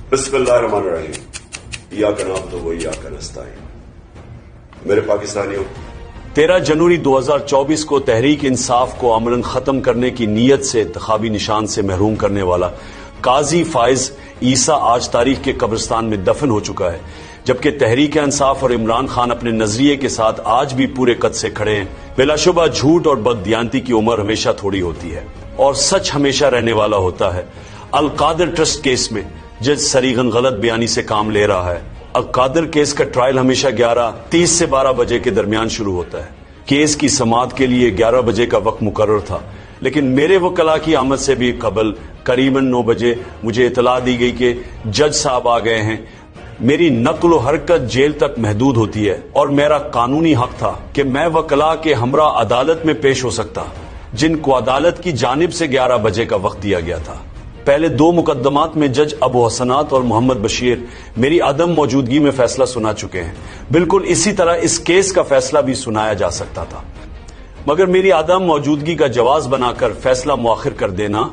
बिस्मिल्लाहिर्रहमानिर्रहीम, इय्याका नअबुदु व इय्याका नस्तईन। मेरे पाकिस्तानियों, 13 जनवरी 2024 को तहरीक इंसाफ को अमलन खत्म करने की नीयत से इंतखाबी निशान से महरूम करने वाला काजी फाइज ईसा आज तारीख के कब्रिस्तान में दफन हो चुका है, जबकि तहरीक इंसाफ और इमरान खान अपने नजरिए के साथ आज भी पूरे कद से खड़े हैं। बिलाशुबा झूठ और बददियानती की उम्र हमेशा थोड़ी होती है और सच हमेशा रहने वाला होता है। अल कादिर ट्रस्ट केस में जज सरीगन गलत बयानी से काम ले रहा है। अल कादिर केस का ट्रायल हमेशा 11:30 से 12 बजे के दरमियान शुरू होता है। केस की समाअत के लिए 11 बजे का वक्त मुकर्रर था, लेकिन मेरे वकला की आमद से भी कबल करीबन 9 बजे मुझे इतला दी गई कि जज साहब आ गए हैं। मेरी नक्ल व हरकत जेल तक महदूद होती है और मेरा कानूनी हक था कि मैं वकला के हमरा अदालत में पेश हो सकता, जिनको अदालत की जानिब से 11 बजे का वक्त दिया गया था। पहले 2 मुकदमात में जज अबू हसनात और मोहम्मद बशीर मेरी अदम मौजूदगी में फैसला सुना चुके हैं। बिल्कुल इसी तरह इस केस का फैसला भी सुनाया जा सकता था, मगर मेरी अदम मौजूदगी का जवाज बनाकर फैसला मुआखिर कर देना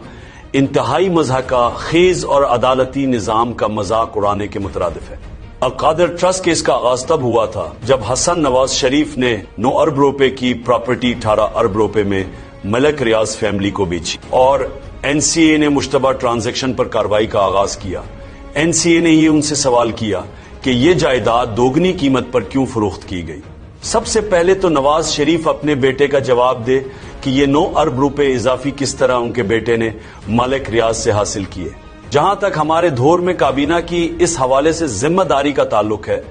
इंतहाई मज़हका खेज और अदालती निजाम का मजाक उड़ाने के मुतरादिफ है। अल कादिर ट्रस्ट केस का आगाज तब हुआ था जब हसन नवाज शरीफ ने 9 अरब रुपए की प्रॉपर्टी 18 अरब रुपए में मलिक रियाज फैमिली को बेची और एनसीए ने मुश्तबा ट्रांजैक्शन पर कार्रवाई का आगाज किया। एनसीए ने ये उनसे सवाल किया कि ये जायदाद दोगुनी कीमत पर क्यों फरोख्त की गई। सबसे पहले तो नवाज शरीफ अपने बेटे का जवाब दे कि ये 9 अरब रुपए इजाफी किस तरह उनके बेटे ने मलिक रियाज से हासिल किए। जहां तक हमारे दौर में काबीना की इस हवाले से जिम्मेदारी का ताल्लुक है,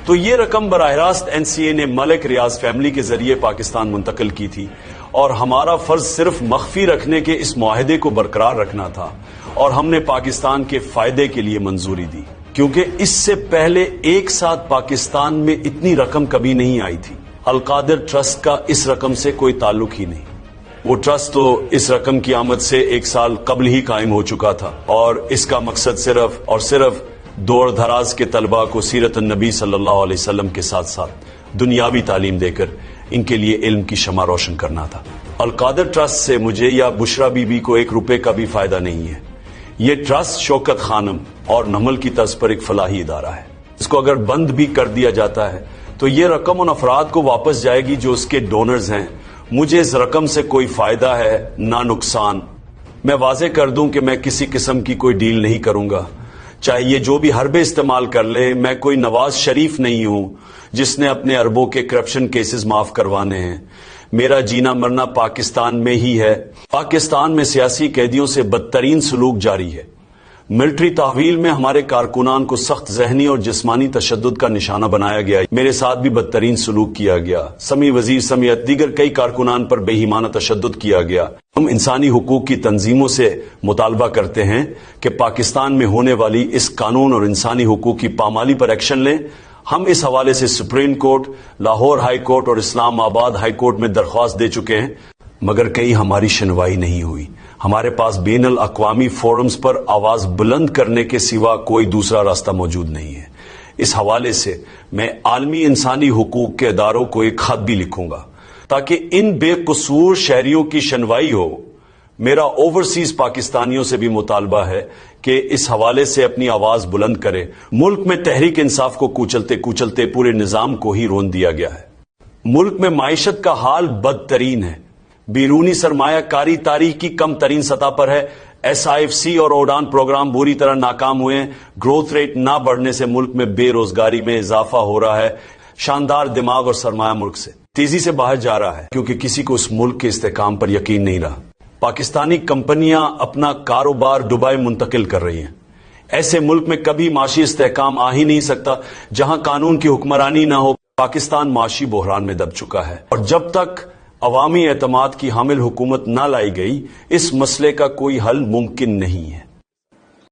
तो ये रकम बराह रास्त एनसीए ने मलिक रियाज फैमिली के जरिए पाकिस्तान मुंतकिल की थी और हमारा फर्ज सिर्फ मख्फी रखने के इस मुआहदे को बरकरार रखना था और हमने पाकिस्तान के फायदे के लिए मंजूरी दी, क्योंकि इससे पहले एक साथ पाकिस्तान में इतनी रकम कभी नहीं आई थी। अल कादिर ट्रस्ट का इस रकम से कोई ताल्लुक ही नहीं। वो ट्रस्ट तो इस रकम की आमद से 1 साल कबल ही कायम हो चुका था और इसका मकसद सिर्फ और सिर्फ दौर दराज के तलबा को सीरत नबी सल्लल्लाहु अलैहि वसल्लम के साथ साथ दुनियावी तालीम देकर इनके लिए इल्म की शमा रोशन करना था। अल कादिर ट्रस्ट से मुझे या बुशरा बीबी को 1 रुपए का भी फायदा नहीं है। ये ट्रस्ट शौकत खानम और नमल की तर्ज पर एक फलाही इदारा है। इसको अगर बंद भी कर दिया जाता है तो ये रकम उन अफराद को वापस जाएगी जो उसके डोनर्स हैं। मुझे इस रकम से कोई फायदा है ना नुकसान। मैं वाजे कर दूं कि मैं किसी किस्म की कोई डील नहीं करूंगा, चाहे ये जो भी हरबे इस्तेमाल कर ले। मैं कोई नवाज शरीफ नहीं हूं जिसने अपने अरबों के करप्शन केसेस माफ करवाने हैं। मेरा जीना मरना पाकिस्तान में ही है। पाकिस्तान में सियासी कैदियों से बदतरीन सलूक जारी है। मिलिट्री तहवील में हमारे कारकुनान को सख्त जहनी और जिस्मानी तशद्दुद का निशाना बनाया गया। मेरे साथ भी बदतरीन सलूक किया गया। समी वजीर समेत दीगर कई कारकुनान पर बेईमाना तशद्दुद किया गया। हम इंसानी हुकूक की तंजीमों से मुतालबा करते हैं कि पाकिस्तान में होने वाली इस कानून और इंसानी हुकूक की पामाली पर एक्शन लें। हम इस हवाले से supreme court, Lahore high court और इस्लामाबाद हाई कोर्ट में दरख्वास्त दे चुके हैं, मगर कहीं हमारी सुनवाई नहीं हुई। हमारे पास बैनुल अक़वामी फोरम्स पर आवाज बुलंद करने के सिवा कोई दूसरा रास्ता मौजूद नहीं है। इस हवाले से मैं आलमी इंसानी हुकूक के इदारों को एक खत भी लिखूंगा ताकि इन बेकसूर शहरियों की सुनवाई हो। मेरा ओवरसीज पाकिस्तानियों से भी मुतालबा है कि इस हवाले से अपनी आवाज बुलंद करे। मुल्क में तहरीक इंसाफ को कुचलते कुचलते पूरे निजाम को ही रोन दिया गया है। मुल्क में माइशत का हाल बदतरीन है। बैरूनी सरमायाकारी तारीख की कम तरीन सतह पर है। SIFC और उड़ान प्रोग्राम बुरी तरह नाकाम हुए हैं। ग्रोथ रेट ना बढ़ने से मुल्क में बेरोजगारी में इजाफा हो रहा है। शानदार दिमाग और सरमाया मुल्क से तेजी से बाहर जा रहा है, क्योंकि किसी को उस मुल्क के इस्तेकाम पर यकीन नहीं रहा। पाकिस्तानी कंपनियां अपना कारोबार दुबई मुंतकिल कर रही हैं। ऐसे मुल्क में कभी माशी इस्तेकाम आ ही नहीं सकता जहां कानून की हुक्मरानी ना हो। पाकिस्तान माशी बहरान में दब चुका है और जब तक अवामी एतमाद की हामिल हुकूमत न लाई गई, इस मसले का कोई हल मुमकिन नहीं है।